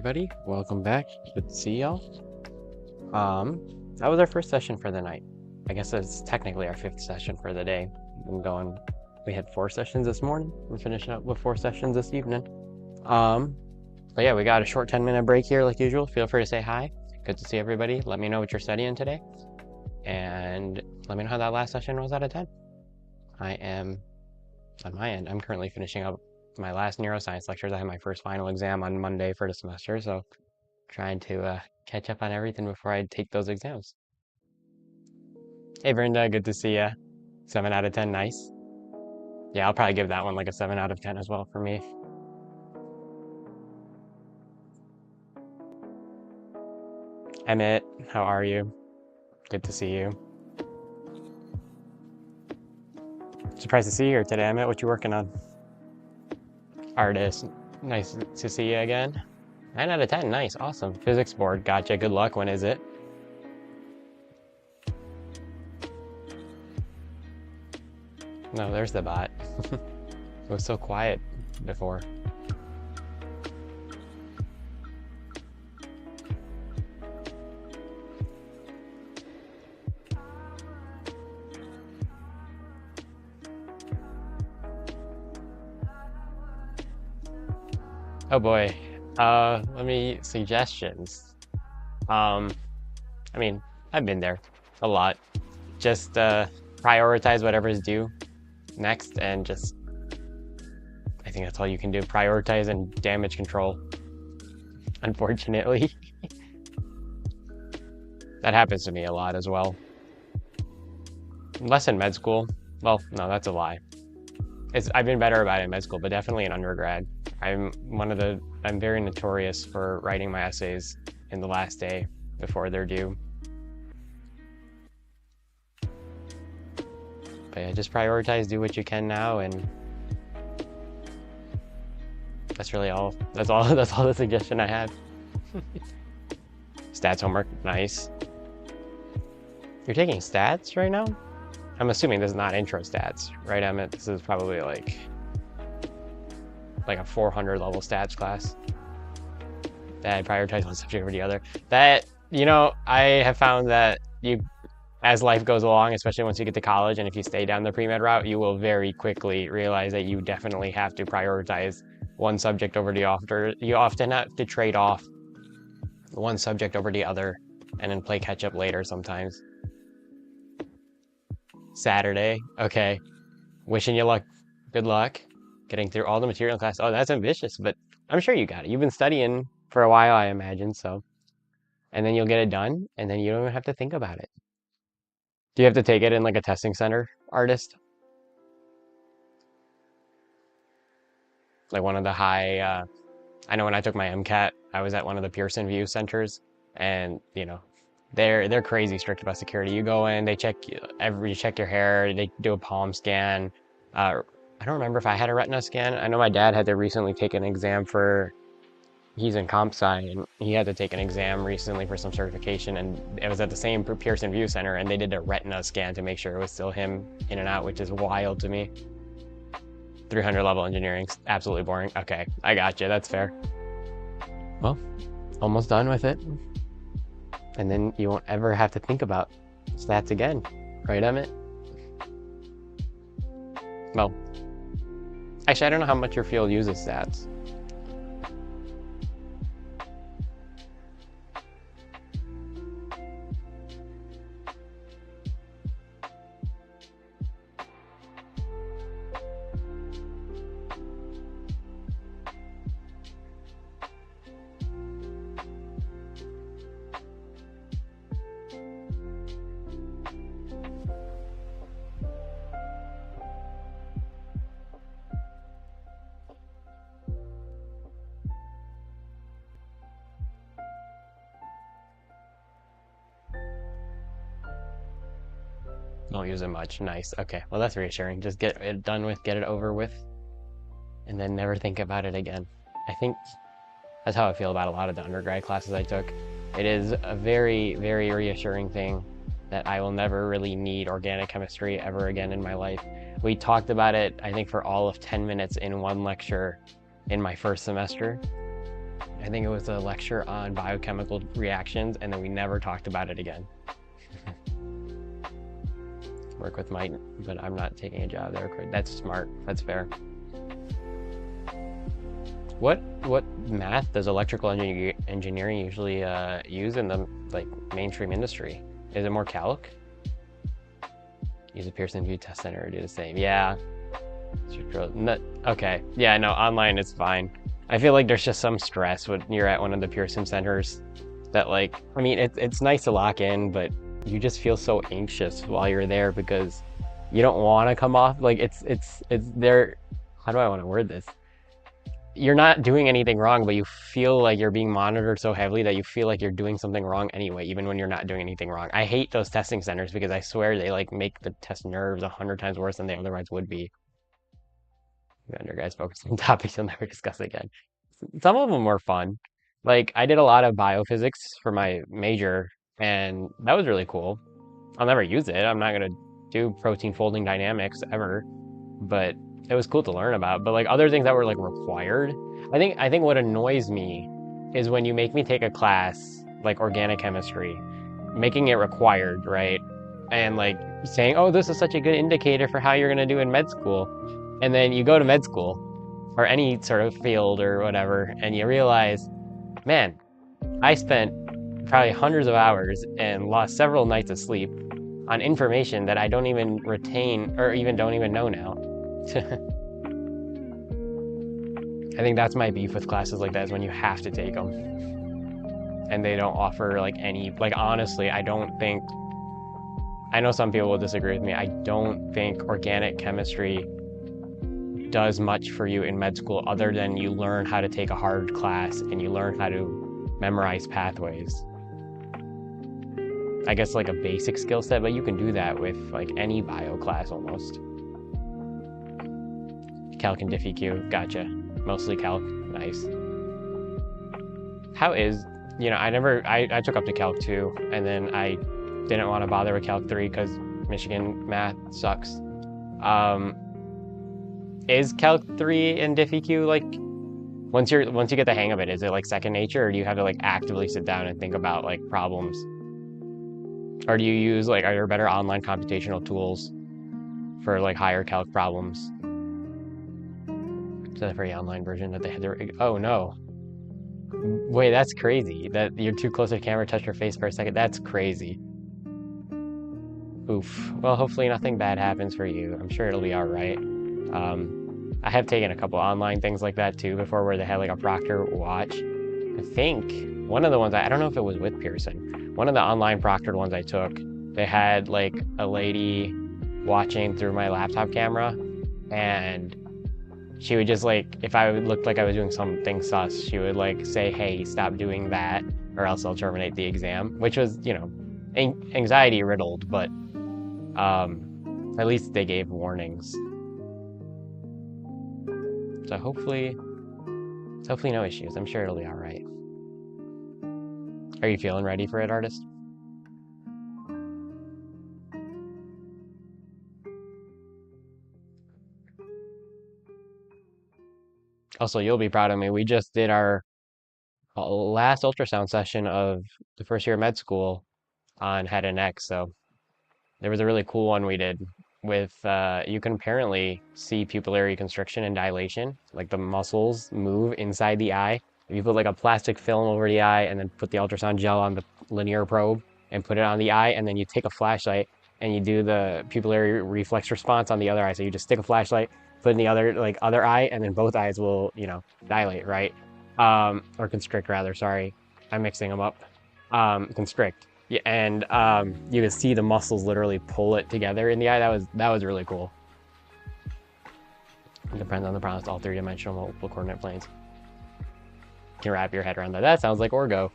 everybody, welcome back. Good to see y'all. That was our first session for the night. I guess it's technically our fifth session for the day. We had 4 sessions this morning. We're finishing up with 4 sessions this evening. But yeah, we got a short 10-minute break here like usual. Feel free to say hi. Good to see everybody. Let me know what you're studying today. And let me know how that last session was out of 10. On my end, I'm currently finishing up my last neuroscience lectures. I have my first final exam on Monday for the semester, so trying to catch up on everything before I take those exams. Hey Brenda, good to see ya. 7 out of 10, nice. Yeah, I'll probably give that one like a 7 out of 10 as well for me. Emmett, how are you? Good to see you. Surprised to see you here today, Emmett. What you working on? Artist, nice to see you again. 9 out of 10, nice, awesome. Physics board, gotcha, good luck. When is it? No, there's the bot. It was so quiet before. Oh boy, suggestions. I mean, I've been there a lot. Just prioritize whatever's due next and just, I think that's all you can do. Prioritize and damage control, unfortunately. That happens to me a lot as well. Less in med school. Well, no, that's a lie. I've been better about it in med school, but definitely in undergrad. I'm very notorious for writing my essays in the last day before they're due. But yeah, just prioritize, do what you can now, and that's really all. That's all the suggestion I had. Stats homework, nice. You're taking stats right now? I'm assuming this is not intro stats, right, Emmett? This is probably like a 400 level stats class that I prioritize one subject over the other. That, I have found that as life goes along, especially once you get to college, and if you stay down the pre-med route, you will very quickly realize that you definitely have to prioritize one subject over the other. You often have to trade off one subject over the other and then play catch up later sometimes. Saturday, okay. Wishing you luck. Good luck getting through all the material in class. Oh, that's ambitious, but I'm sure you got it. You've been studying for a while, I imagine, so. And then you'll get it done, and then you don't even have to think about it. Do you have to take it in like a testing center, artist? Like one of the high, I know when I took my MCAT, I was at one of the Pearson VUE centers, and they're crazy strict about security. You go in, they check your hair, they do a palm scan. I don't remember if I had a retina scan. I know my dad had to recently take an exam he's in comp sci, and he had to take an exam recently for some certification, and it was at the same Pearson VUE center, and they did a retina scan to make sure it was still him in and out, which is wild to me. 300 level engineering, absolutely boring. Okay, I got you, that's fair. Well, almost done with it. And then you won't ever have to think about stats again, right, Emmett? Well, actually, I don't know how much your field uses stats. Don't use it much. Nice. Okay. Well, that's reassuring. Just get it done with, get it over with, and then never think about it again. I think that's how I feel about a lot of the undergrad classes I took. It is a very, very reassuring thing that I will never really need organic chemistry ever again in my life. We talked about it, I think, for all of 10 minutes in one lecture in my first semester. I think it was a lecture on biochemical reactions, and then we never talked about it again. Work with Mike, but I'm not taking a job there. That's smart. That's fair. What math does electrical engineering usually use in the like mainstream industry? Is it more calc? Use a Pearson VUE test center or do the same? Yeah. Okay. Yeah. No. Online it's fine. I feel like there's just some stress when you're at one of the Pearson centers. That like, I mean, it's nice to lock in, but you just feel so anxious while you're there because you don't want to come off. Like it's there. How do I want to word this? You're not doing anything wrong, but you feel like you're being monitored so heavily that you feel like you're doing something wrong anyway, even when you're not doing anything wrong. I hate those testing centers because I swear they like make the test nerves 100 times worse than they otherwise would be. Under guys focus on topics you'll never discuss again. Some of them were fun. Like I did a lot of biophysics for my major, and that was really cool. I'll never use it. I'm not gonna do protein folding dynamics ever, but it was cool to learn about. But like other things that were like required, I think what annoys me is when you make me take a class like organic chemistry, making it required, right? And like saying, oh, this is such a good indicator for how you're gonna do in med school. And then you go to med school or any sort of field or whatever, and you realize, man, I spent probably hundreds of hours and lost several nights of sleep on information that I don't even retain or even don't even know now. I think that's my beef with classes like that is when you have to take them and they don't offer like any, like honestly, I don't think, I know some people will disagree with me. I don't think organic chemistry does much for you in med school other than you learn how to take a hard class and you learn how to memorize pathways. I guess like a basic skill set, but you can do that with like any bio class almost. Calc and Diff EQ, gotcha. Mostly calc, nice. How is, you know, I took up to calc 2 and then I didn't want to bother with calc 3 because Michigan math sucks. Is calc 3 and Diff EQ like, once you get the hang of it, is it like second nature or do you have to like actively sit down and think about like problems? Or do you use like, are there better online computational tools for like higher calc problems? Is that a very online version that they had their, oh no. Wait, that's crazy. That you're too close to the camera, touch your face for a second. That's crazy. Oof. Well, hopefully nothing bad happens for you. I'm sure it'll be all right. I have taken a couple online things like that too before where they had like a proctor watch. I think one of the ones, I don't know if it was with Pearson, one of the online proctored ones I took, they had like a lady watching through my laptop camera and she would just like, if I looked like I was doing something sus, she would like say, hey, stop doing that or else I'll terminate the exam, which was, you know, anxiety riddled, but at least they gave warnings. So hopefully no issues. I'm sure it'll be all right. Are you feeling ready for it, artist? Also, you'll be proud of me. We just did our last ultrasound session of the first year of med school on head and neck. So there was a really cool one we did with, you can apparently see pupillary constriction and dilation, like the muscles move inside the eye. If you put like a plastic film over the eye and then put the ultrasound gel on the linear probe and put it on the eye, and then you take a flashlight and you do the pupillary reflex response on the other eye. So you just stick a flashlight, put in the other eye, and then both eyes will, you know, dilate, right? Or constrict rather, sorry. I'm mixing them up. Constrict. Yeah, and you can see the muscles literally pull it together in the eye. That was really cool. It depends on the problem. It's all three-dimensional multiple coordinate planes. You can wrap your head around that. That sounds like orgo.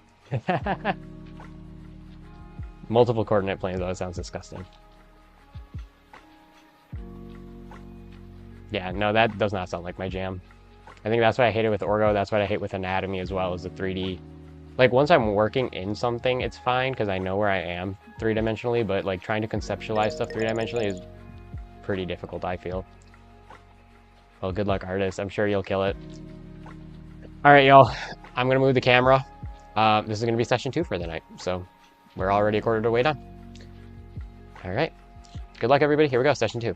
Multiple coordinate planes, though, it sounds disgusting. Yeah, no, that does not sound like my jam. I think that's what I hated with orgo. That's what I hate with anatomy as well, as the 3D. Like, once I'm working in something, it's fine, because I know where I am three-dimensionally, but, like, trying to conceptualize stuff three-dimensionally is pretty difficult, I feel. Well, good luck, artist. I'm sure you'll kill it. All right, y'all. I'm gonna move the camera. This is gonna be session 2 for the night, so we're already a quarter of the way done. All right. Good luck, everybody. Here we go, session 2.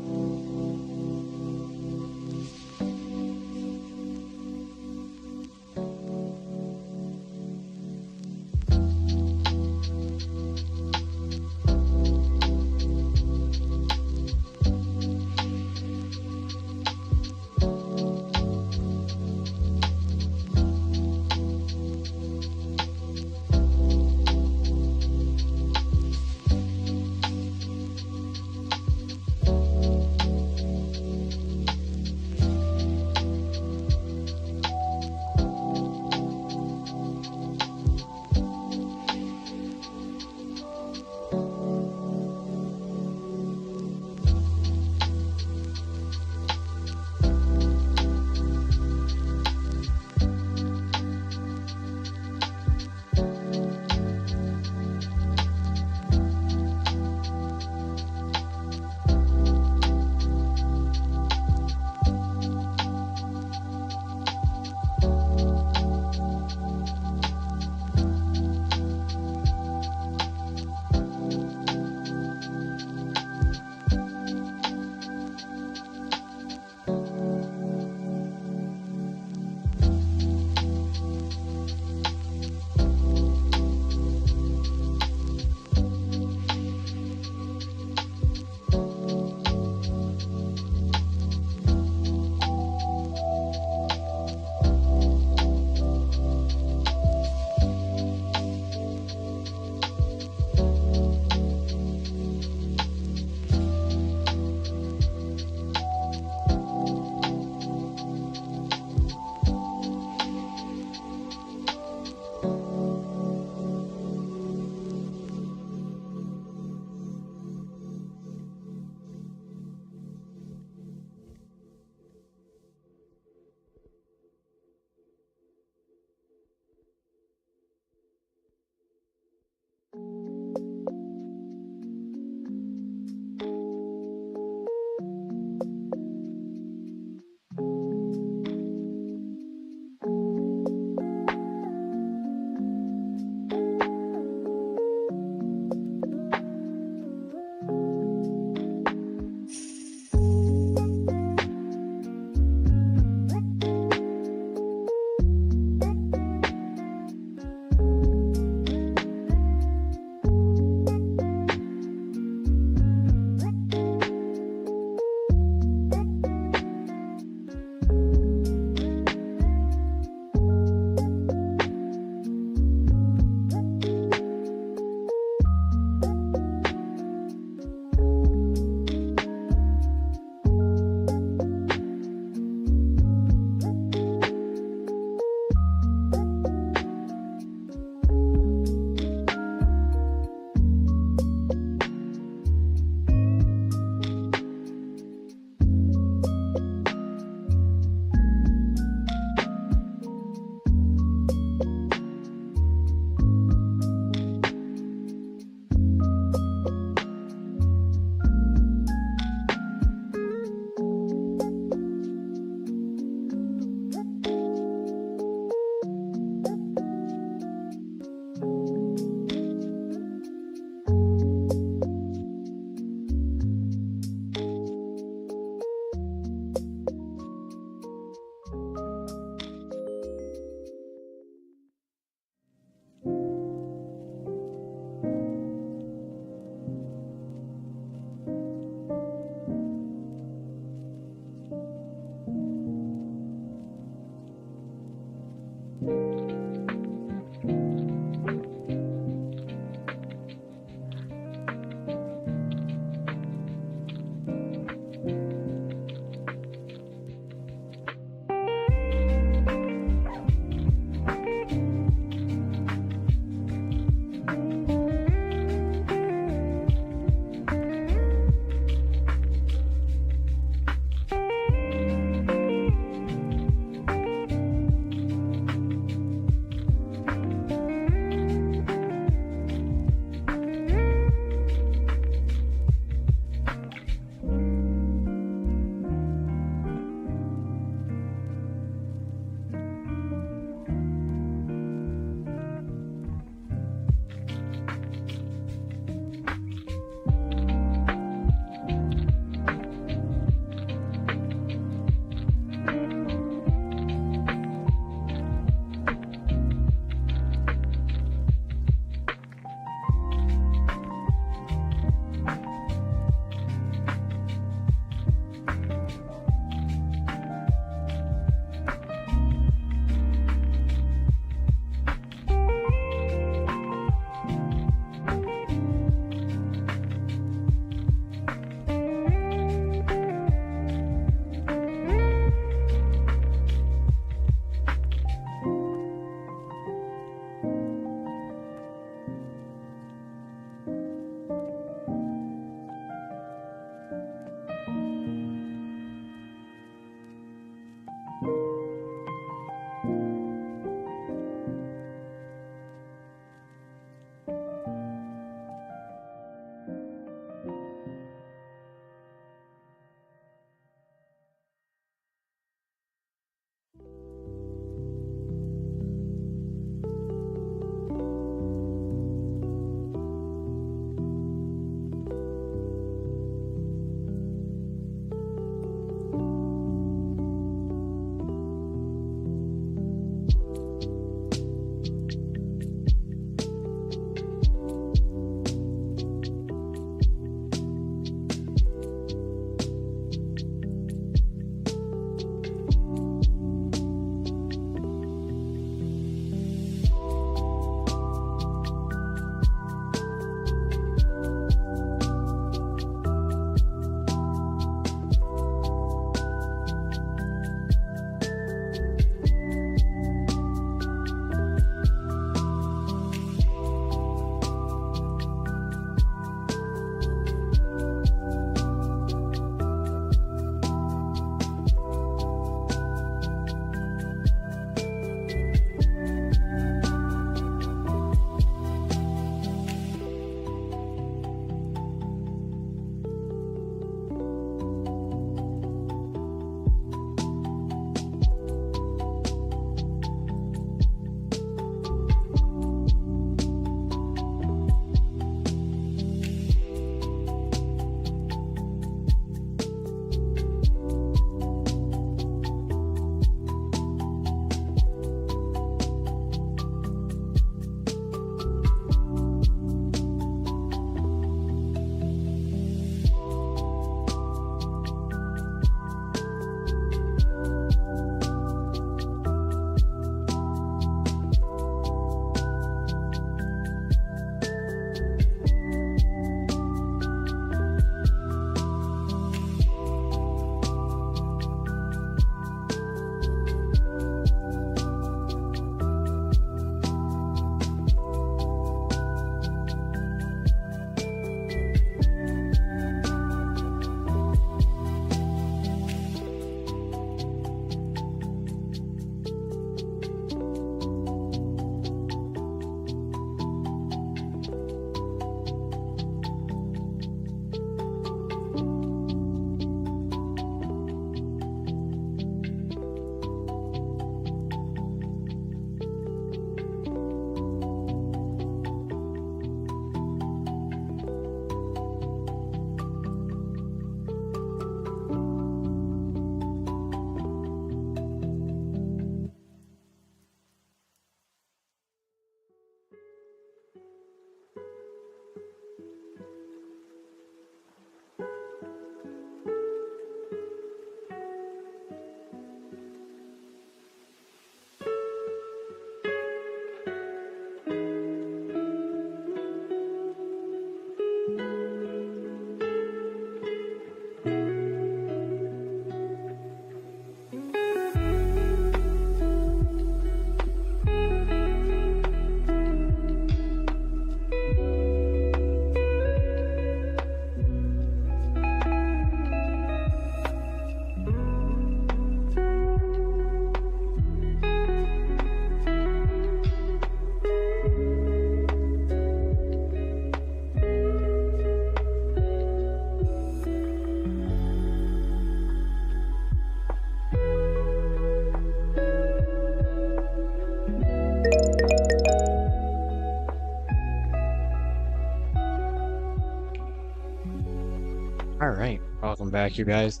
back, you guys.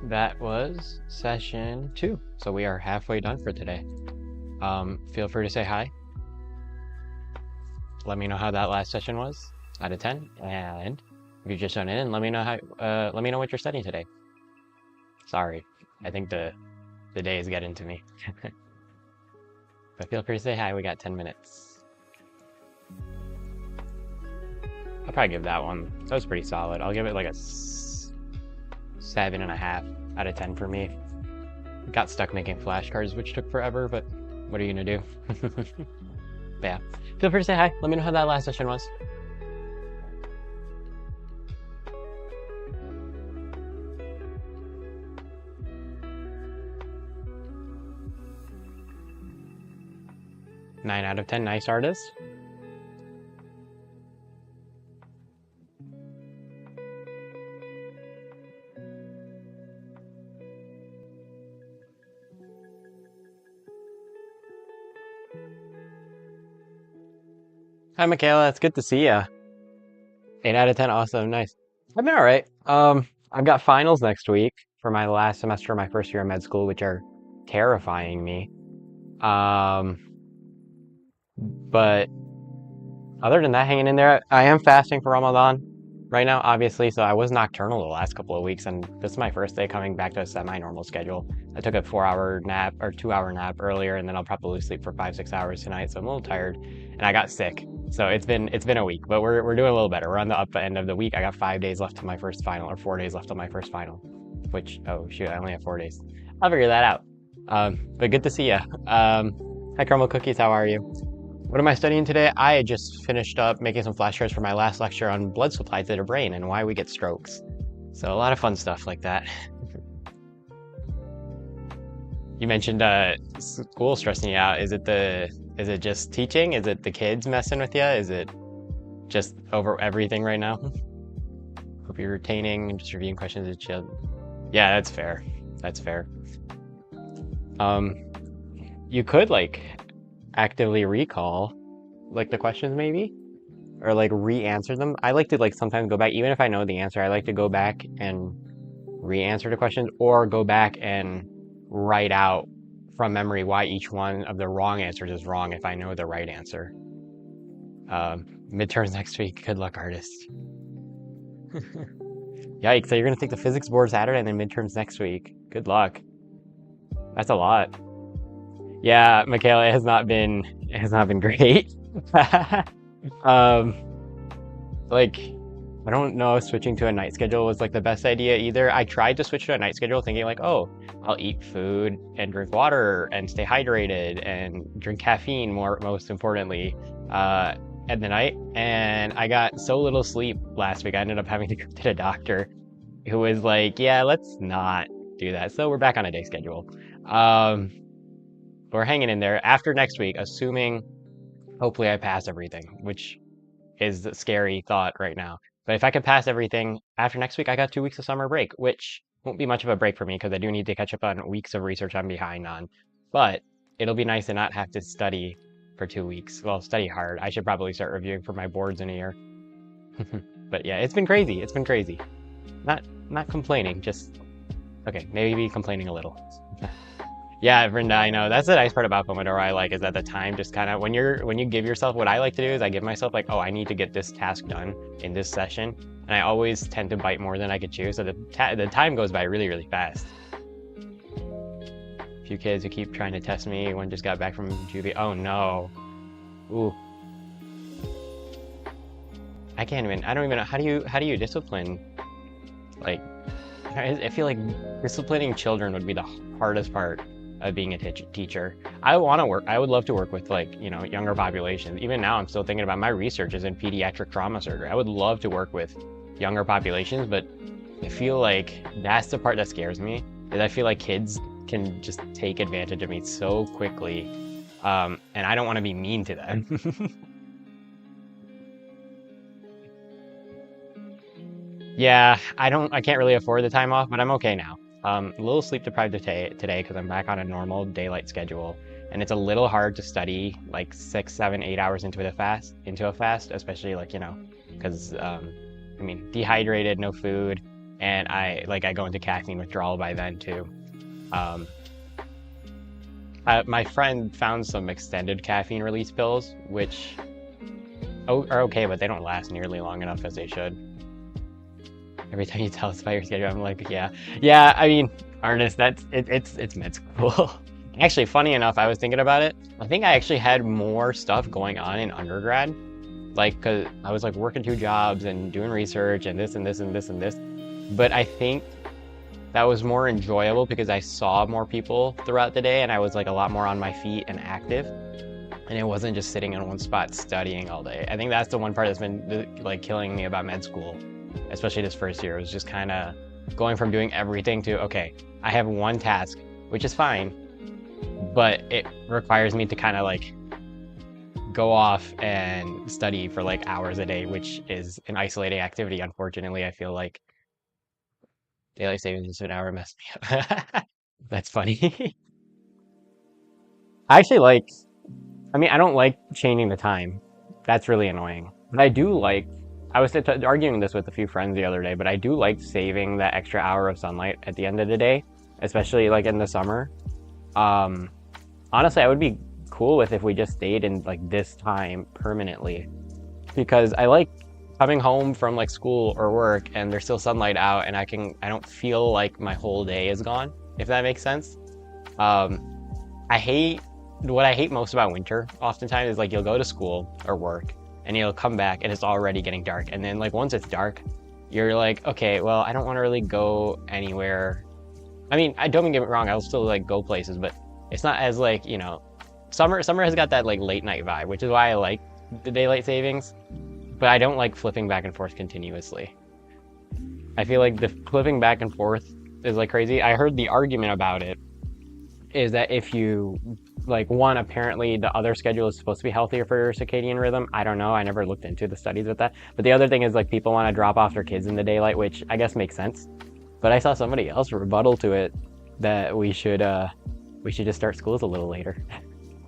That was session 2, so we are halfway done for today. Feel free to say hi. Let me know how that last session was out of 10, and if you just done in, let me know what you're studying today. Sorry, I think the day is getting to me. But feel free to say hi. We got 10 minutes. I'll probably give that one. That was pretty solid. I'll give it like a 7.5 out of 10 for me. Got stuck making flashcards, which took forever, but what are you gonna do? But yeah, feel free to say hi. Let me know how that last session was. Nine out of 10, nice artist. Hi, Michaela. It's good to see ya. 8 out of 10, awesome, nice. I've been all right. I've got finals next week for my last semester of my first year of med school, which are terrifying me. But other than that, hanging in there. I am fasting for Ramadan right now, obviously, so I was nocturnal the last couple of weeks, and this is my first day coming back to a semi-normal schedule. I took a 4-hour nap or 2-hour nap earlier, and then I'll probably sleep for 5-6 hours tonight, so I'm a little tired, and I got sick. So it's been a week, but we're doing a little better. We're on the up end of the week. I got 5 days left to my first final, or 4 days left to my first final, which, oh shoot, I only have 4 days. I'll figure that out. But good to see ya. Hi, Caramel Cookies, how are you? What am I studying today? I just finished up making some flashcards for my last lecture on blood supply to the brain and why we get strokes. So a lot of fun stuff like that. You mentioned school stressing you out. Is it just teaching? Is it the kids messing with you? Is it just over everything right now? Hope you're retaining and just reviewing questions as chill. Yeah, that's fair. That's fair. You could like actively recall like the questions maybe, or like re-answer them. I like to like sometimes go back, even if I know the answer, I like to go back and re-answer the questions, or go back and write out from memory why each one of the wrong answers is wrong if I know the right answer. Midterms next week. Good luck, artists. Yikes, so you're gonna take the physics board Saturday and then midterms next week. Good luck. That's a lot. Yeah, Michaela, it has not been great. Like, I don't know if switching to a night schedule was like the best idea either. I tried to switch to a night schedule thinking like, oh, I'll eat food and drink water and stay hydrated and drink caffeine most importantly, at the night. And I got so little sleep last week, I ended up having to go to the doctor who was like, yeah, let's not do that. So we're back on a day schedule. We're hanging in there after next week, assuming hopefully I pass everything, which is a scary thought right now. But if I can pass everything after next week, I got 2 weeks of summer break, which won't be much of a break for me because I do need to catch up on weeks of research I'm behind on. But it'll be nice to not have to study for 2 weeks. Well, study hard. I should probably start reviewing for my boards in a year. But yeah, it's been crazy. It's been crazy. Not complaining, just okay, maybe complaining a little. Yeah, Brenda, I know. That's the nice part about Pomodoro I like, is that the time just kind of, when you give yourself, what I like to do is I give myself like, oh, I need to get this task done in this session. And I always tend to bite more than I could chew. So the time goes by really, really fast. A few kids who keep trying to test me. One just got back from juvie. Oh no. Ooh. I don't even know. How do you discipline? Like, I feel like disciplining children would be the hardest part of being a teacher. I would love to work with like, you know, younger populations. Even now I'm still thinking about my research is in pediatric trauma surgery. I would love to work with younger populations, but I feel like that's the part that scares me, is I feel like kids can just take advantage of me so quickly. And I don't want to be mean to them. Yeah, I can't really afford the time off, but I'm okay now. A little sleep deprived today because I'm back on a normal daylight schedule, and it's a little hard to study like 6, 7, 8 hours into a fast, especially like, you know, because I mean, dehydrated, no food, and I go into caffeine withdrawal by then too. Um, my friend found some extended caffeine release pills, which are okay, but they don't last nearly long enough as they should. Every time you tell us about your schedule, I'm like, yeah. Yeah, I mean, Ernest, it's med school. Actually, funny enough, I was thinking about it. I think I actually had more stuff going on in undergrad. Like, cause I was like working 2 jobs and doing research and this and this and this and this. But I think that was more enjoyable because I saw more people throughout the day and I was like a lot more on my feet and active. And it wasn't just sitting in one spot studying all day. I think that's the one part that's been like killing me about med school, especially this first year. It was just kind of going from doing everything to, okay, I have one task, which is fine, but it requires me to kind of like go off and study for like hours a day, which is an isolating activity. Unfortunately, I feel like daylight savings is an hour messed me up. That's funny. I actually like, I mean, I don't like changing the time. That's really annoying. But I do like, I was arguing this with a few friends the other day, but I do like saving that extra hour of sunlight at the end of the day, especially like in the summer. Honestly, I would be cool with if we just stayed in like this time permanently, because I like coming home from like school or work and there's still sunlight out and I don't feel like my whole day is gone, if that makes sense. What I hate most about winter oftentimes is like you'll go to school or work and you'll come back and it's already getting dark. And then like once it's dark, you're like, okay, well, I don't want to really go anywhere. I mean, I don't get me wrong, I'll still like go places, but it's not as like, you know, summer has got that like late night vibe, which is why I like the daylight savings, but I don't like flipping back and forth continuously. I feel like the flipping back and forth is like crazy. I heard the argument about it is that if you like one, apparently the other schedule is supposed to be healthier for your circadian rhythm. I don't know. I never looked into the studies with that. But the other thing is like people want to drop off their kids in the daylight, which I guess makes sense. But I saw somebody else rebuttal to it that we should just start schools a little later,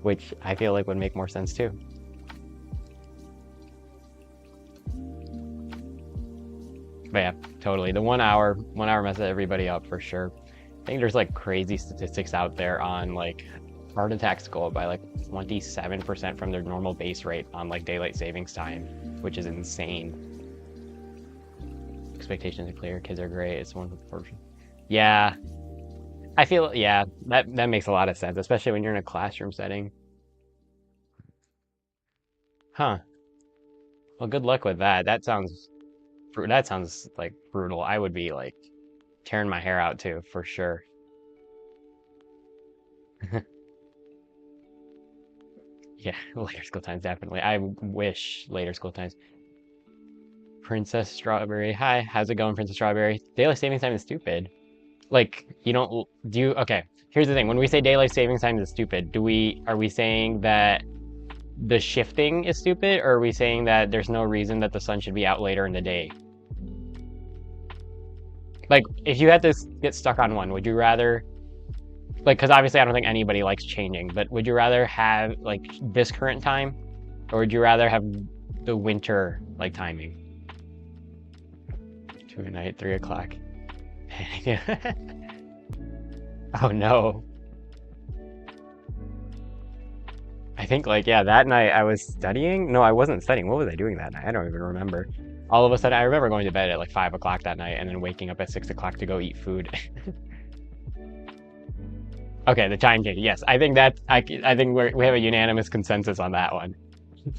which I feel like would make more sense too. But yeah, totally. The 1 hour messes everybody up for sure. I think there's like crazy statistics out there on like heart attacks go up by like 27% from their normal base rate on like daylight savings time, which is insane. Expectations are clear, kids are great, it's one portion. Yeah, I feel, yeah, that makes a lot of sense, especially when you're in a classroom setting. Huh. Well, good luck with that. That sounds like brutal. I would be like tearing my hair out too, for sure. Yeah, later school times, definitely. I wish later school times. Princess Strawberry. Hi, how's it going, Princess Strawberry? Daylight savings time is stupid. Like, you don't do you, okay. Here's the thing. When we say daylight savings time is stupid, are we saying that the shifting is stupid, or are we saying that there's no reason that the sun should be out later in the day? Like, if you had to get stuck on one, would you rather, like, because obviously I don't think anybody likes changing, but would you rather have like this current time, or would you rather have the winter like timing? 2 at night, 3 o'clock. Oh no. I think like, yeah, that night I was studying. No, I wasn't studying. What was I doing that night? I don't even remember. All of a sudden, I remember going to bed at like 5 o'clock that night and then waking up at 6 o'clock to go eat food. Okay, the time change. Yes, I think I think we have a unanimous consensus on that one.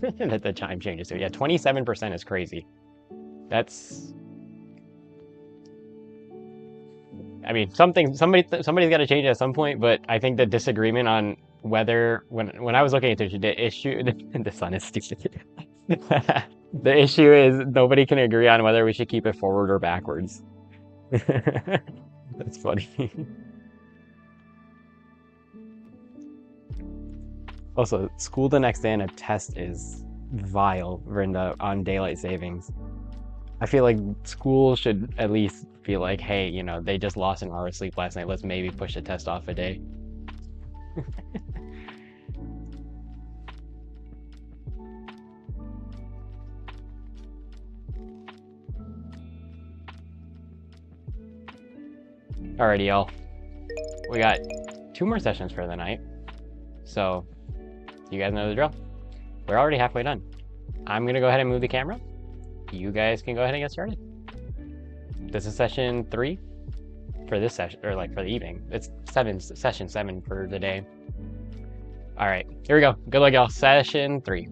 That the time changes. So yeah, 27% is crazy. That's, I mean, somebody's got to change at some point, but I think the disagreement on whether when I was looking at the issue, the sun is stupid. The issue is nobody can agree on whether we should keep it forward or backwards. That's funny. Also, school the next day and a test is vile, Verinda, on daylight savings. I feel like school should at least be like, hey, you know, they just lost an hour of sleep last night. Let's maybe push the test off a day. Alrighty, y'all. We got 2 more sessions for the night. So, you guys know the drill. We're already halfway done. I'm gonna go ahead and move the camera. You guys can go ahead and get started. This is session 3 for this session, or like for the evening. It's session 7 for the day. Alright, here we go. Good luck, y'all. Session 3.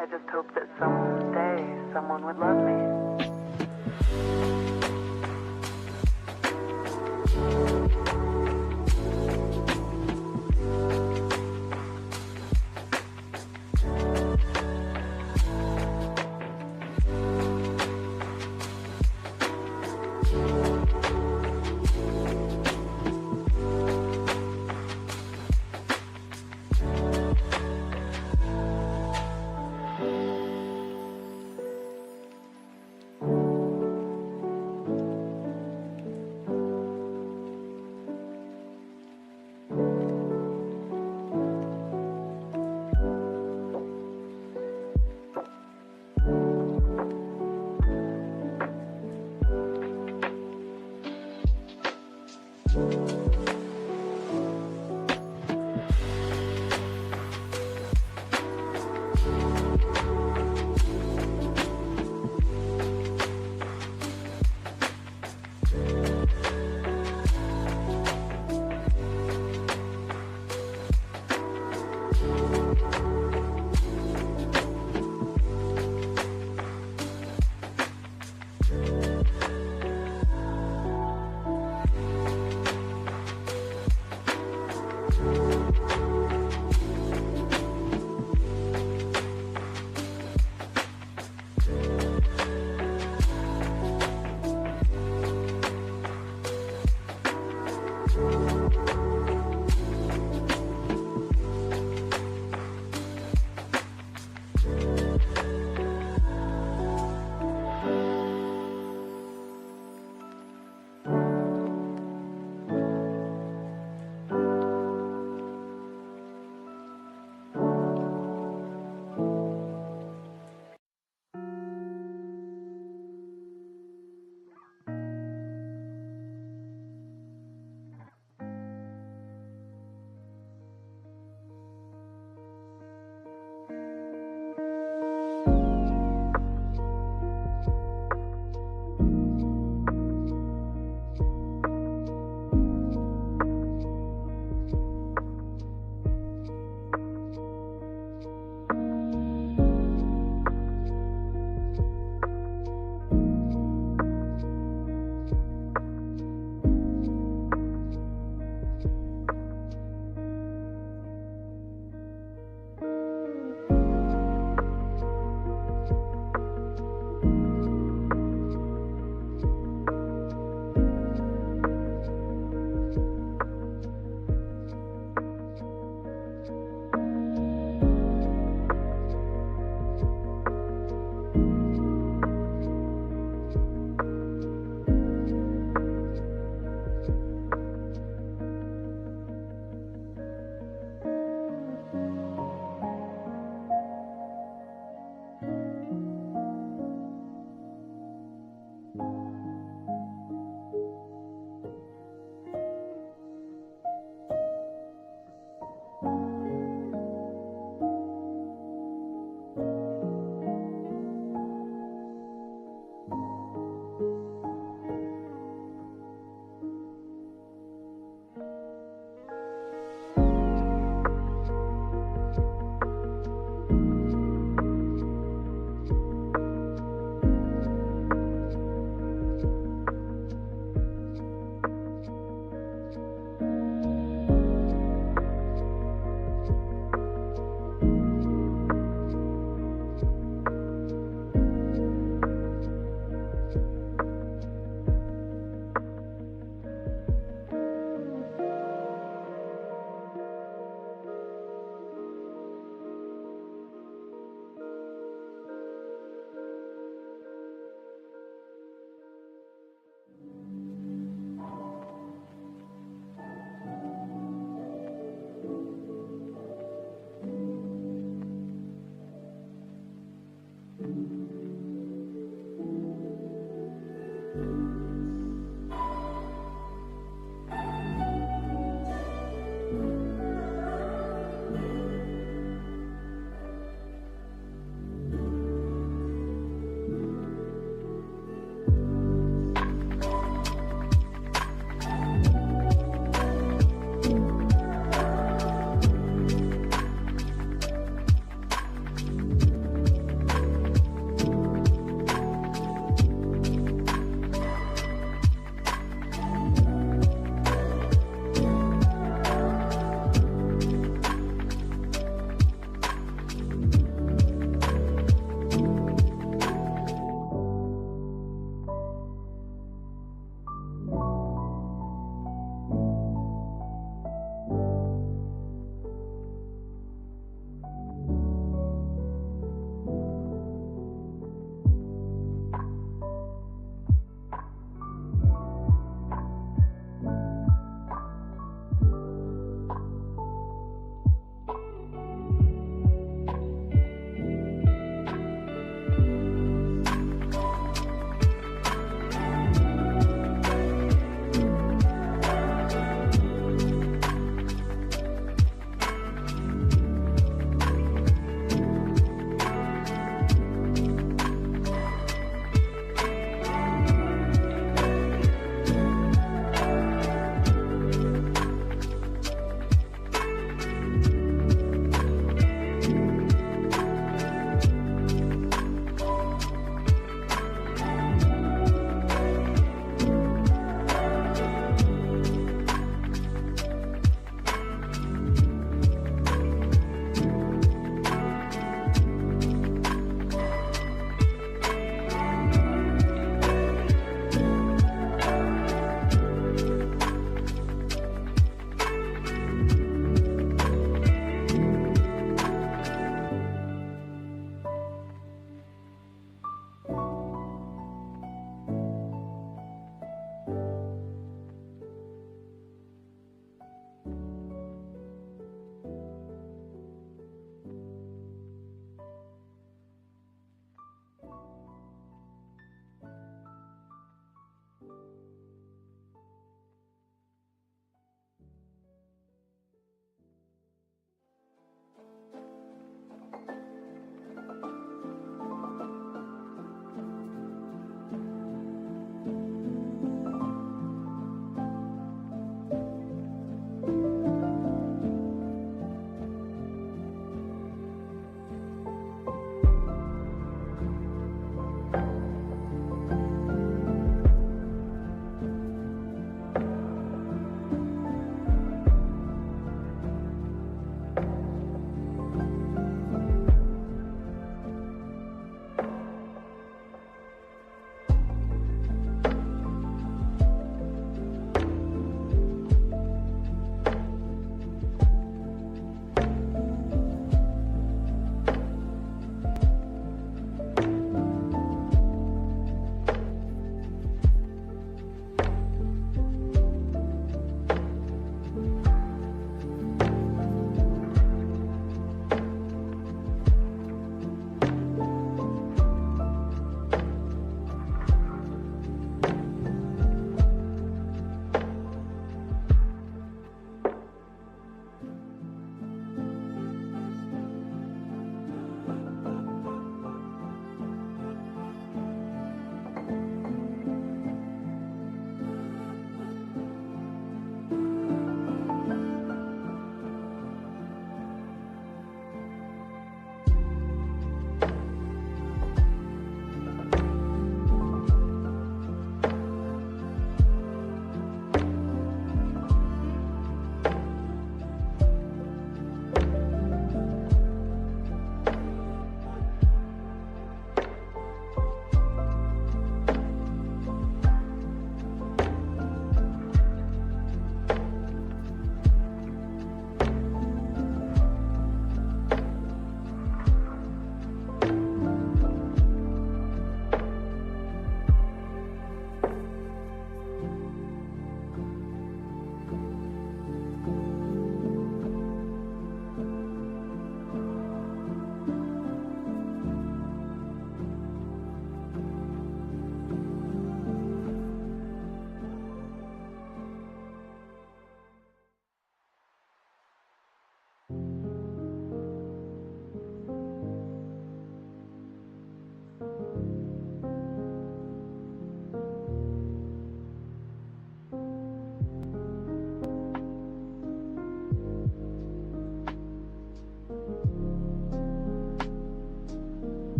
I just hope that someday someone would love me.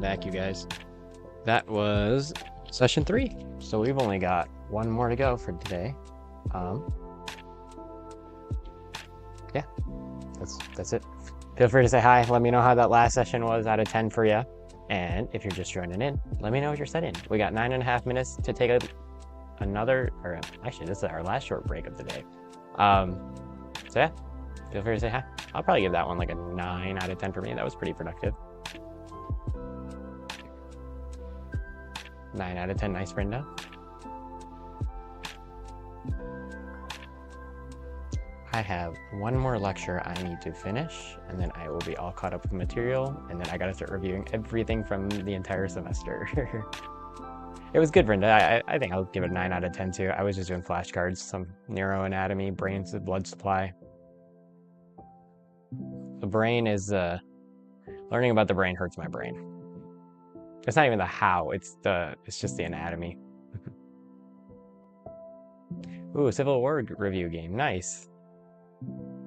back, you guys. That was session 3. So we've only got one more to go for today. Yeah, that's it. Feel free to say hi. Let me know how that last session was out of 10 for you. And if you're just joining in, let me know what you're setting. We got 9.5 minutes to take actually, this is our last short break of the day. So yeah, feel free to say hi. I'll probably give that one like a 9 out of 10 for me. That was pretty productive. 9 out of 10, nice, Brenda. I have one more lecture I need to finish, and then I will be all caught up with material, and then I gotta start reviewing everything from the entire semester. It was good, Brenda. I think I'll give it a 9 out of 10 too. I was just doing flashcards, some neuroanatomy, brains, blood supply. The brain is, learning about the brain hurts my brain. It's not even the how, it's just the anatomy. Ooh, Civil War review game, nice.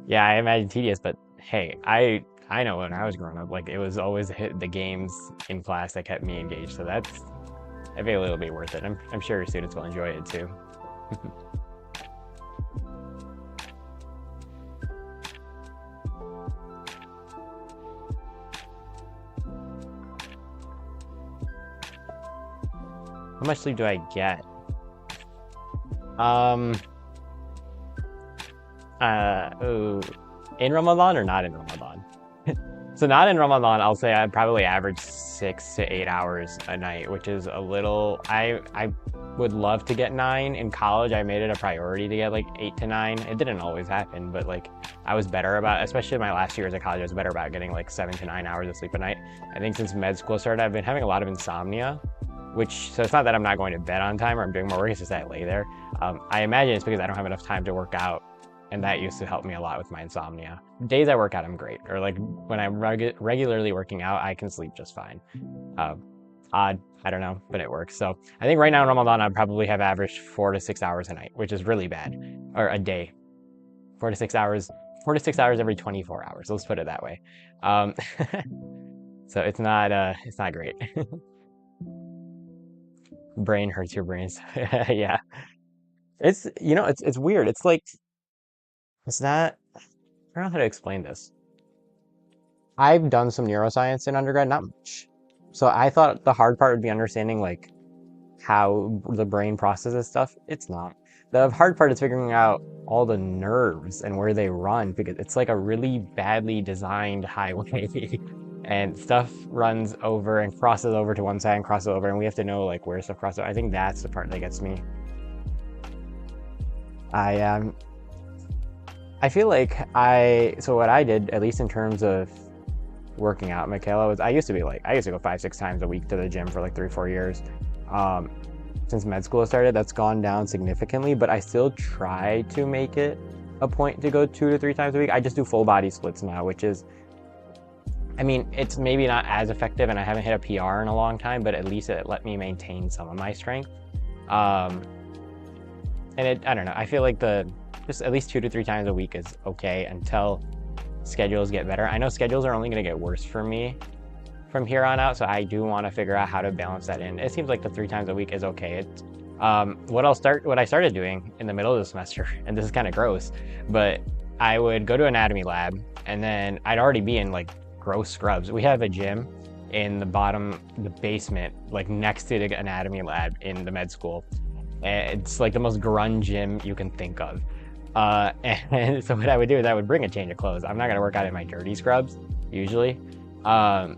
Yeah, I imagine tedious, but hey, I know when I was growing up, like it was always the games in class that kept me engaged. So I feel it'll be worth it. I'm sure your students will enjoy it too. How much sleep do I get? In Ramadan or not in Ramadan? So not in Ramadan, I'll say I probably average 6 to 8 hours a night, which is a little, I would love to get 9. In college, I made it a priority to get like 8 to 9. It didn't always happen, but like I was better about, especially my last years of college, I was better about getting like 7 to 9 hours of sleep a night. I think since med school started, I've been having a lot of insomnia, so it's not that I'm not going to bed on time or I'm doing more work, it's just that I lay there. I imagine it's because I don't have enough time to work out, and that used to help me a lot with my insomnia. Days I work out, I'm great. Or like when I'm regularly working out, I can sleep just fine. Odd, I don't know, but it works. So I think right now in Ramadan, I probably have averaged 4 to 6 hours a night, which is really bad, or a day. 4 to 6 hours, 4 to 6 hours every 24 hours. Let's put it that way. So it's not great. Brain hurts your brains. Yeah. It's weird. It's like, it's not, I don't know how to explain this. I've done some neuroscience in undergrad, not much. So I thought the hard part would be understanding like how the brain processes stuff. It's not. The hard part is figuring out all the nerves and where they run, because it's like a really badly designed highway and stuff runs over and crosses over to one side and crosses over, and we have to know like where stuff crosses over. I think that's the part that gets me. I feel like so what I did, at least in terms of working out, Michaela, was I used to go 5-6 times a week to the gym for like 3-4 years. Since med school started, that's gone down significantly, but I still try to make it a point to go 2 to 3 times a week. I just do full body splits now, which is, I mean, it's maybe not as effective and I haven't hit a PR in a long time, but at least it let me maintain some of my strength. And I don't know, I feel like just at least 2 to 3 times a week is okay until schedules get better. I know schedules are only going to get worse for me from here on out, so I do want to figure out how to balance that in. It seems like the 3 times a week is okay. What I started doing in the middle of the semester, and this is kind of gross, but I would go to anatomy lab, and then I'd already be in like gross scrubs. We have a gym in the basement, like next to the anatomy lab in the med school. It's like the most grunge gym you can think of. And so what I would do is I would bring a change of clothes. I'm not going to work out in my dirty scrubs, usually. And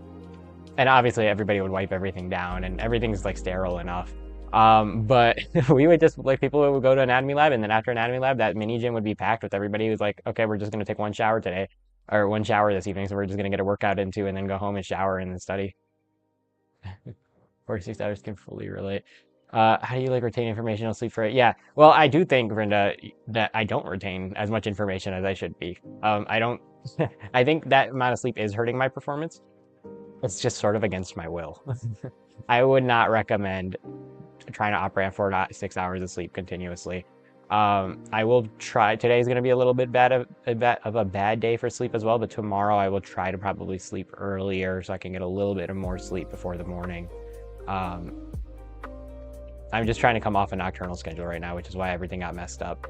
obviously everybody would wipe everything down and everything's like sterile enough. But we would just, like, people would go to anatomy lab, and then after anatomy lab, that mini gym would be packed with everybody who's like, okay, we're just going to take one shower today, or one shower this evening, so we're just going to get a workout into and then go home and shower and then study. 46 hours can fully relate. How do you like retain information on sleep for it? Yeah, well, I do think, Brenda, that I don't retain as much information as I should be. I don't, I think that amount of sleep is hurting my performance. It's just sort of against my will. I would not recommend trying to operate on 4 to 6 hours of sleep continuously. I will try. Today's going to be a little bit bad of a bad day for sleep as well, but tomorrow I will try to probably sleep earlier so I can get a little bit of more sleep before the morning. I'm just trying to come off a nocturnal schedule right now, which is why everything got messed up.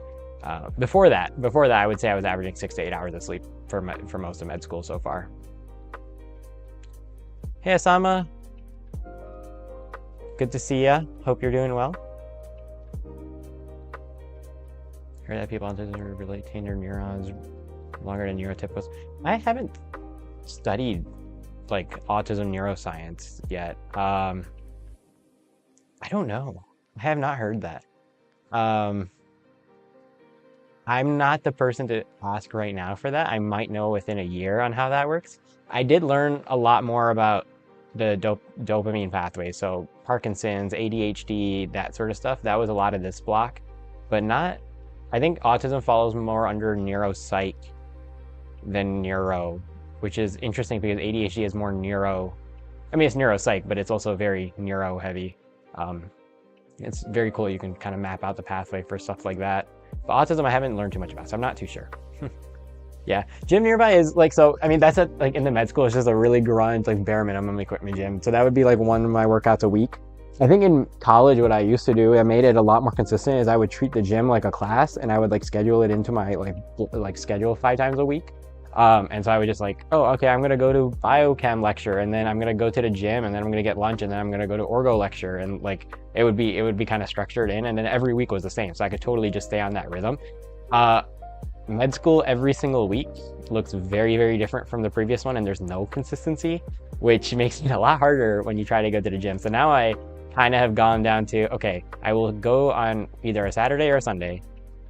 Before that, I would say I was averaging 6 to 8 hours of sleep for most of med school so far. Hey, Asama. Good to see ya. Hope you're doing well. Heard that people on autism retain their neurons longer than neurotypicals. I haven't studied like autism neuroscience yet. I don't know. I have not heard that. I'm not the person to ask right now for that. I might know within a year on how that works. I did learn a lot more about the dopamine pathways, so Parkinson's, ADHD, that sort of stuff. That was a lot of this block, but not. I think autism falls more under neuropsych than neuro, which is interesting because ADHD is more neuro. I mean, it's neuropsych, but it's also very neuro heavy. It's very cool. You can kind of map out the pathway for stuff like that. But autism, I haven't learned too much about, so I'm not too sure. Yeah, gym nearby is like, so, I mean, that's like in the med school, it's just a really grunt, like bare minimum equipment gym. So that would be like one of my workouts a week. I think in college, what I used to do, I made it a lot more consistent, is I would treat the gym like a class, and I would like schedule it into my like schedule 5 times a week. And so I would just like, oh, okay, I'm gonna go to biochem lecture, and then I'm gonna go to the gym, and then I'm gonna get lunch, and then I'm gonna go to orgo lecture, and like it would be kind of structured in, and then every week was the same, so I could totally just stay on that rhythm. Med school every single week looks very, very different from the previous one, and there's no consistency, which makes it a lot harder when you try to go to the gym. So now I kind of have gone down to, okay, I will go on either a Saturday or a Sunday,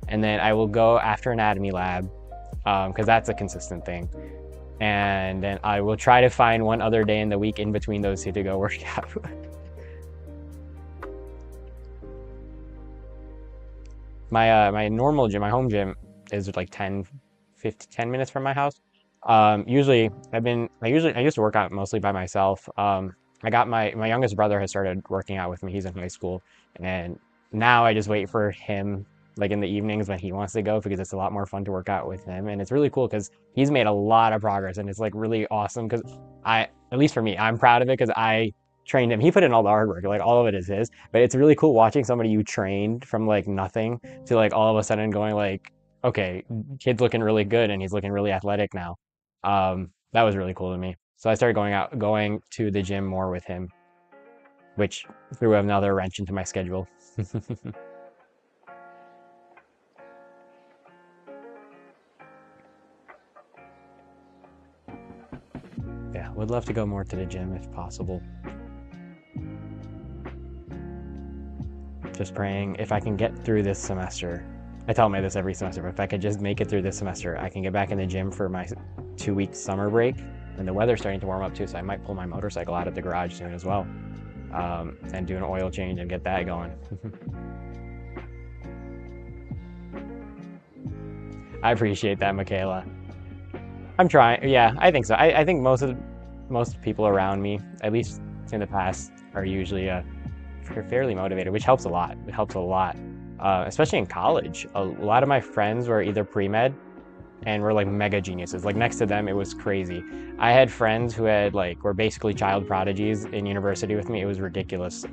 and then I will go after anatomy lab, because that's a consistent thing. And then I will try to find one other day in the week in between those two to go work out. My normal gym, my home gym, is like 10 minutes from my house. Usually I used to work out mostly by myself. I got my youngest brother has started working out with me. He's in high school, and now I just wait for him like in the evenings when he wants to go, because it's a lot more fun to work out with him. And it's really cool because he's made a lot of progress, and it's like really awesome because at least for me, I'm proud of it because I trained him. He put in all the hard work, like all of it is his, but it's really cool watching somebody you trained from like nothing to like all of a sudden going like, okay, kid's looking really good and he's looking really athletic now. That was really cool to me. So I started going to the gym more with him, which threw another wrench into my schedule. Yeah, would love to go more to the gym if possible. Just praying if I can get through this semester. I tell me this every semester, but if I could just make it through this semester, I can get back in the gym for my 2-week summer break. And the weather's starting to warm up too, so I might pull my motorcycle out of the garage soon as well, and do an oil change and get that going. I appreciate that, Michaela. I'm trying. Yeah, I think so. I think most people around me, at least in the past, are usually fairly motivated, which helps a lot. It helps a lot, especially in college. A lot of my friends were either pre-med and were like mega geniuses. Like next to them, it was crazy. I had friends who were basically child prodigies in university with me. It was ridiculous.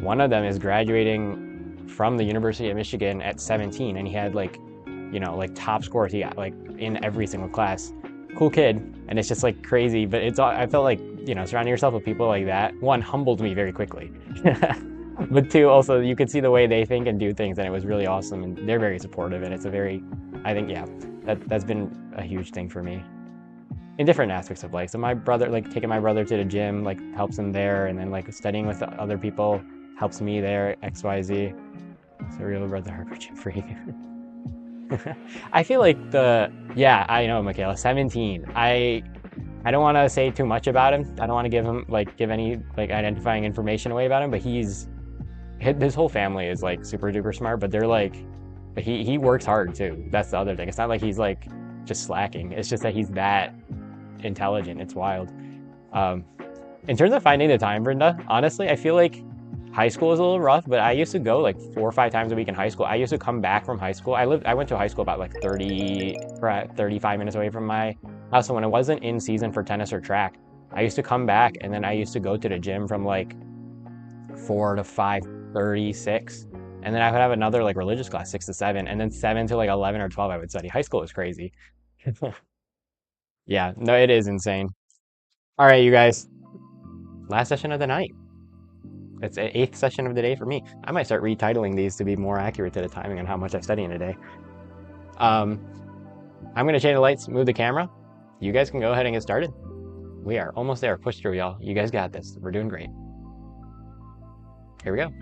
One of them is graduating from the University of Michigan at 17, and he had like top scores. He got like in every single class. Cool kid, and it's just like crazy. But I felt like surrounding yourself with people like that, one, humbled me very quickly. But two, also you could see the way they think and do things, and it was really awesome. And they're very supportive, and it's I think, yeah, that's been a huge thing for me in different aspects of life. So my brother, like taking my brother to the gym, like helps him there, and then like studying with other people helps me there. XYZ. It's a real brother Harper gym freak. I feel like yeah, I know, Michaela, 17. I don't want to say too much about him. I don't want to give any like identifying information away about him, but his whole family is like super duper smart, but they're like, he works hard too. That's the other thing. It's not like he's like just slacking. It's just that he's that intelligent. It's wild. In terms of finding the time, Brenda, honestly, I feel like high school was a little rough, but I used to go like 4 or 5 times a week in high school. I used to come back from high school. I went to high school about like 35 minutes away from my house. So when it wasn't in season for tennis or track, I used to come back and then I used to go to the gym from like 4 to 5:36. And then I would have another like religious class, 6 to 7, and then 7 to like 11 or 12, I would study. High school was crazy. Yeah, no, it is insane. All right, you guys, last session of the night. It's the 8th session of the day for me. I might start retitling these to be more accurate to the timing and how much I study in a day. I'm gonna change the lights, move the camera. You guys can go ahead and get started. We are almost there. Push through, y'all. You guys got this. We're doing great. Here we go.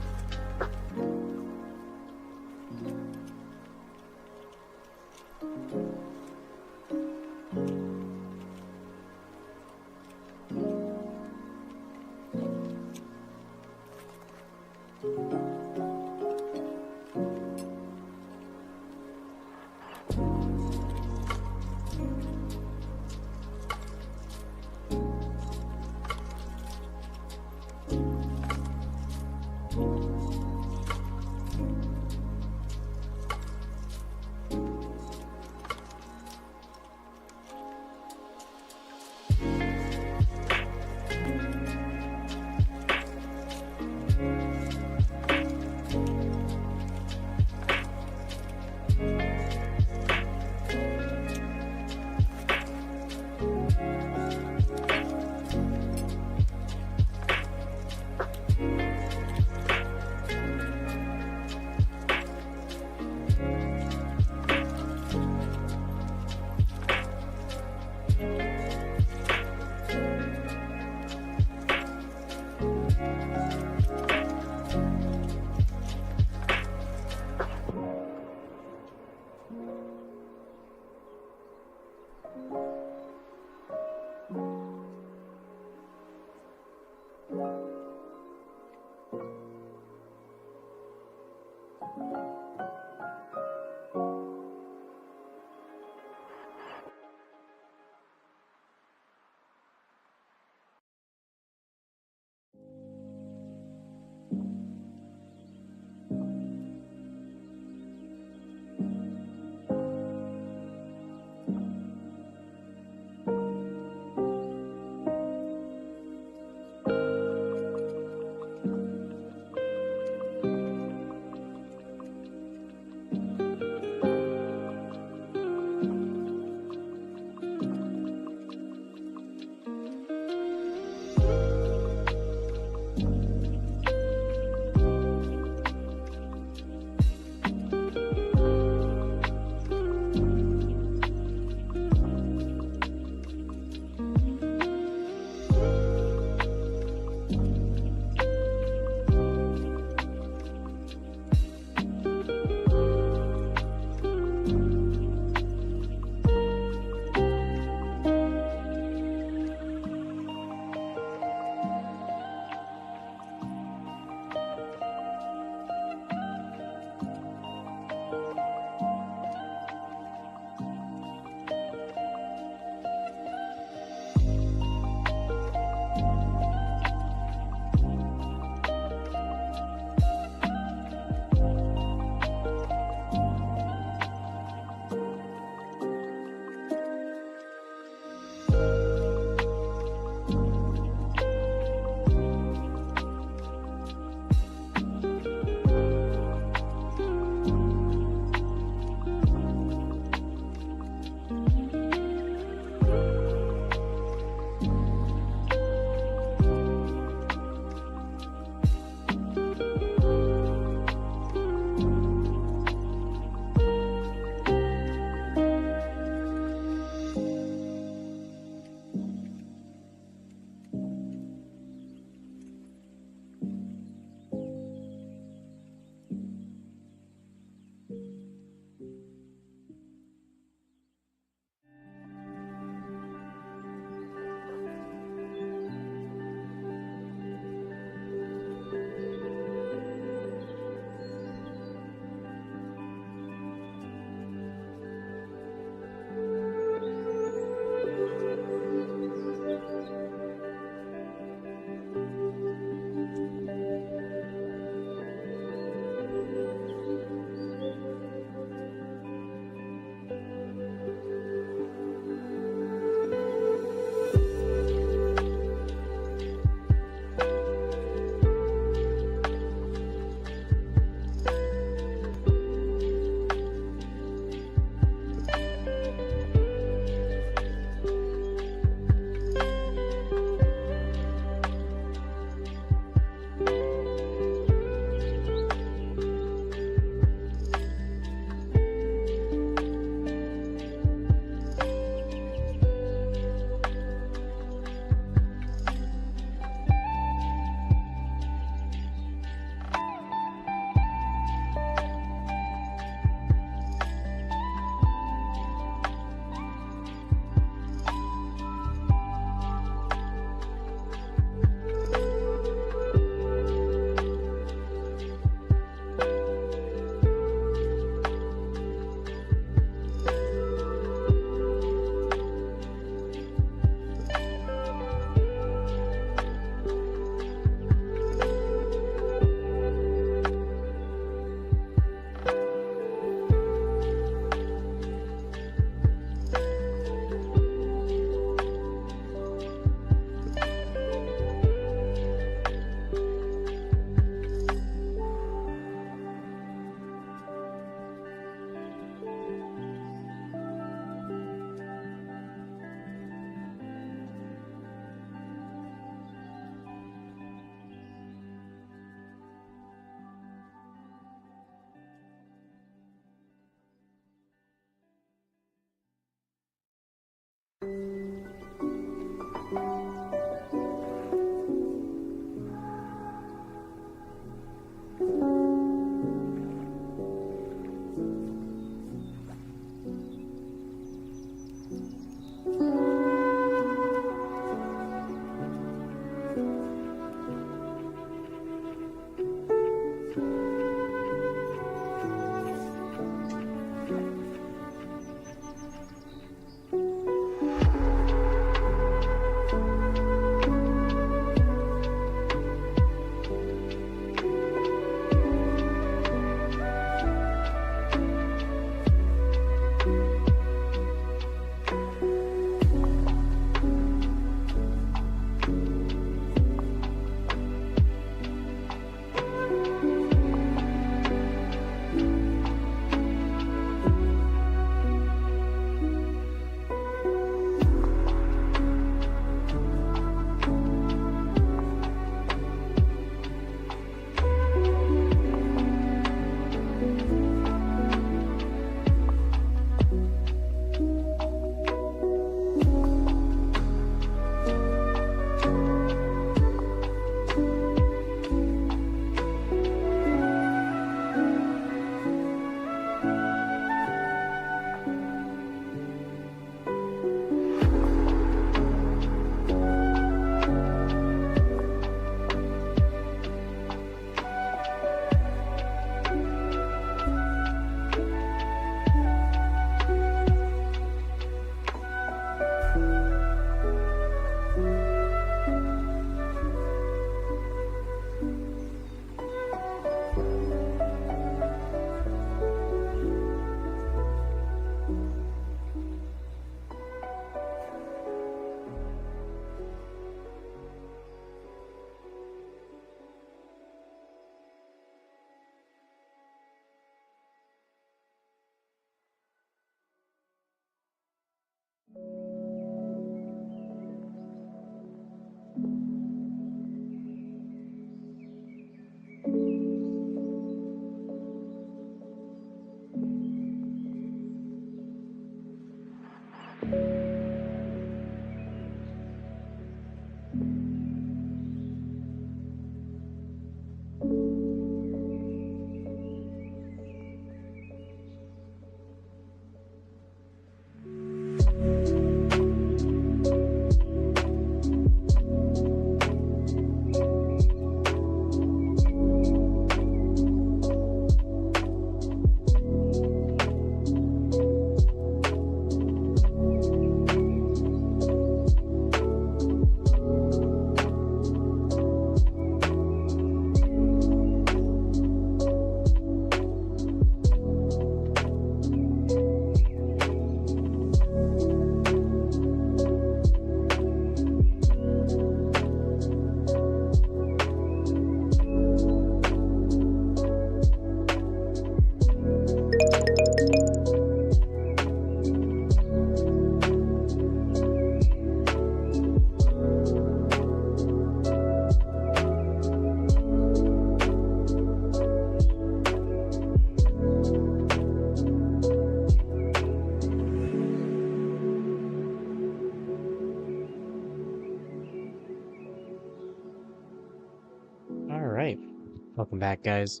Welcome back, guys.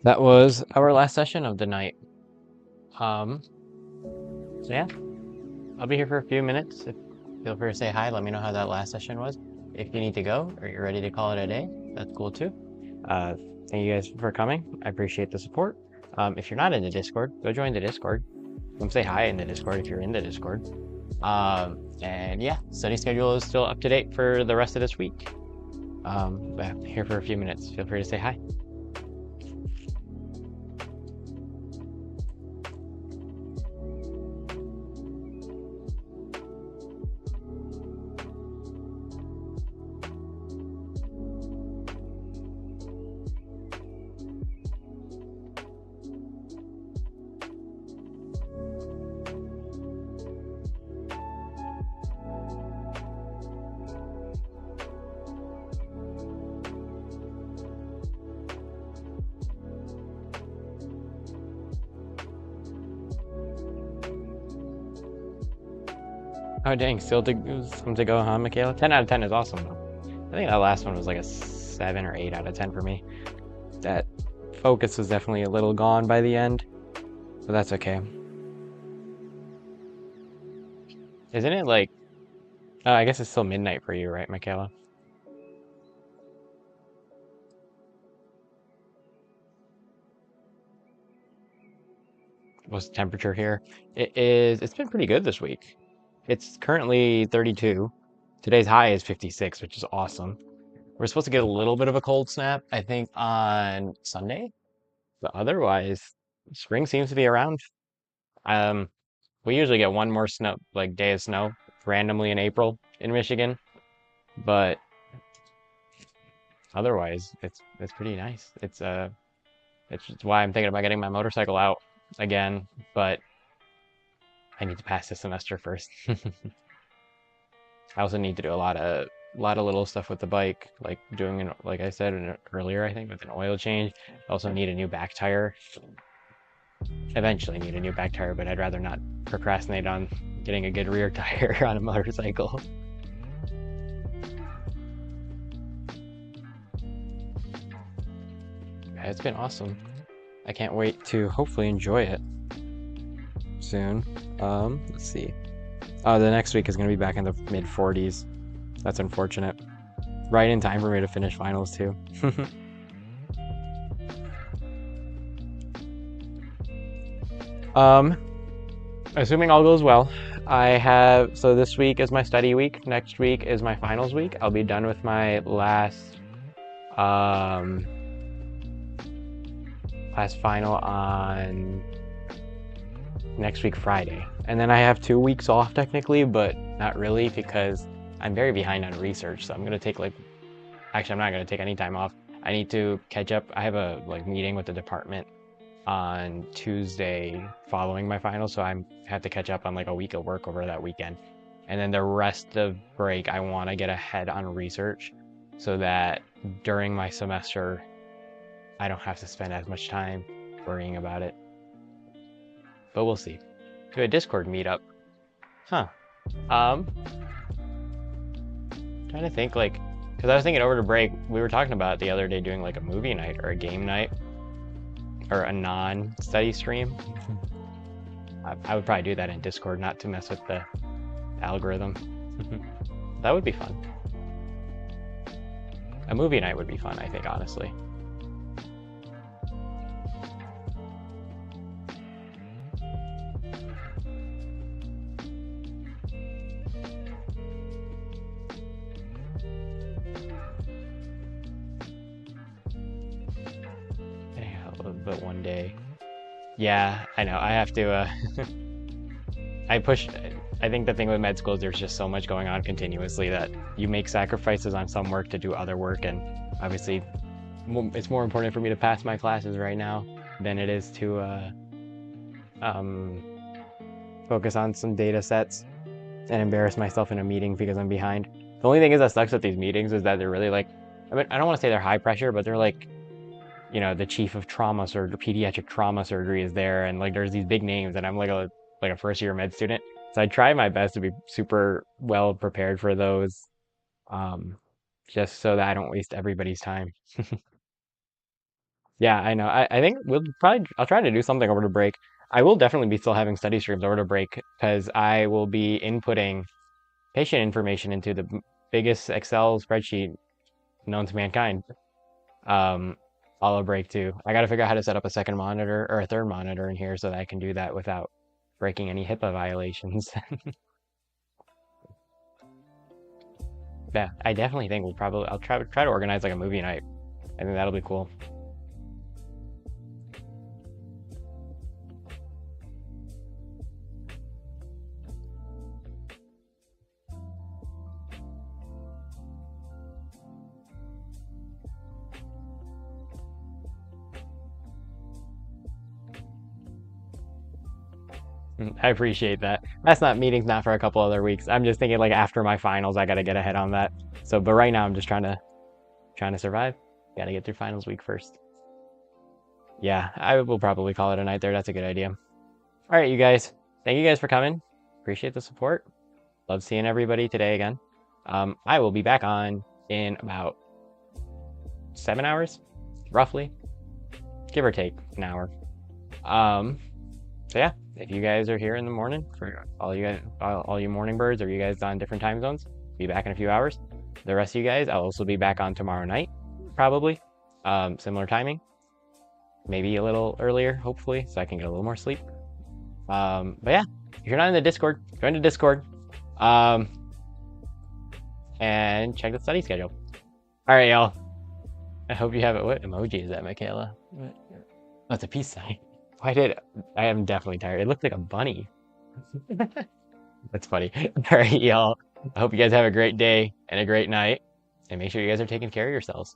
That was our last session of the night. Um, so yeah, I'll be here for a few minutes. Feel free to say hi. Let me know how that last session was. If you need to go or you're ready to call it a day, that's cool too. Uh, Thank you guys for coming. I appreciate the support. If you're not in the Discord, go join the Discord. Come say hi in the Discord if you're in the Discord. And yeah, study schedule is still up to date for the rest of this week. But I'm here for a few minutes. Feel free to say hi. Oh dang, still to go, huh, Michaela? 10 out of 10 is awesome though. I think that last one was like a 7 or 8 out of 10 for me. That focus was definitely a little gone by the end, but that's okay. Isn't it like, I guess it's still midnight for you, right, Michaela? What's the temperature here? It's been pretty good this week. It's currently 32. Today's high is 56, which is awesome. We're supposed to get a little bit of a cold snap, I think, on Sunday, but otherwise, spring seems to be around. Um, we usually get one more snow, like day of snow, randomly in April in Michigan, but otherwise, it's pretty nice. It's just why I'm thinking about getting my motorcycle out again, but I need to pass this semester first. I also need to do a lot of little stuff with the bike, like doing like I said earlier, I think with an oil change. I also need a new back tire. Eventually need a new back tire, but I'd rather not procrastinate on getting a good rear tire on a motorcycle. Yeah, it's been awesome. I can't wait to hopefully enjoy it soon. Let's see. The next week is going to be back in the mid 40s. That's unfortunate. Right in time for me to finish finals too. Um, Assuming all goes well, so this week is my study week. Next week is my finals week. I'll be done with my um, last final on next week, Friday. And then I have 2 weeks off technically, but not really because I'm very behind on research. So I'm going to take actually, I'm not going to take any time off. I need to catch up. I have a meeting with the department on Tuesday following my final, so I have to catch up on a week of work over that weekend. And then the rest of break, I want to get ahead on research so that during my semester, I don't have to spend as much time worrying about it. But we'll see. Do a Discord meetup. Huh. Trying to think because I was thinking over the break, we were talking about it the other day doing a movie night or a game night or a non-study stream. I would probably do that in Discord, not to mess with the algorithm. That would be fun. A movie night would be fun, I think, honestly. Yeah, a little bit one day. Yeah, I know. I have to. I think the thing with med school is there's just so much going on continuously that you make sacrifices on some work to do other work, and obviously, it's more important for me to pass my classes right now than it is to focus on some data sets and embarrass myself in a meeting because I'm behind. The only thing that sucks with these meetings is that they're really I don't want to say they're high pressure, but they're the chief of trauma surgery, pediatric trauma surgery is there, and there's these big names, and I'm like a first year med student, so I try my best to be super well prepared for those, just so that I don't waste everybody's time. Yeah, I know. I think I'll try to do something over the break. I will definitely be still having study streams over the break because I will be inputting patient information into the biggest Excel spreadsheet known to mankind. Um, all a break too. I got to figure out how to set up a second monitor or a third monitor in here so that I can do that without breaking any HIPAA violations. Yeah, I definitely think I'll try to organize like a movie night. I think that'll be cool. I appreciate that. That's not meetings, not for a couple other weeks. I'm just thinking like after my finals, I gotta get ahead on that. So, but right now I'm just trying to survive. Gotta get through finals week first. Yeah, I will probably call it a night there. That's a good idea. All right, you guys. Thank you guys for coming. Appreciate the support. Love seeing everybody today again. I will be back on in about 7 hours, roughly, give or take an hour. So yeah, if you guys are here in the morning for all you guys, all you morning birds, or you guys on different time zones, be back in a few hours. The rest of you guys, I'll also be back on tomorrow night, probably. Similar timing, maybe a little earlier, hopefully, so I can get a little more sleep. But yeah, if you're not in the Discord, join the Discord. And check the study schedule. All right, y'all. I hope you have it. What emoji is that, Michaela? Oh, it's a peace sign. I am definitely tired. It looked like a bunny. That's funny. All right, y'all. I hope you guys have a great day and a great night. And make sure you guys are taking care of yourselves.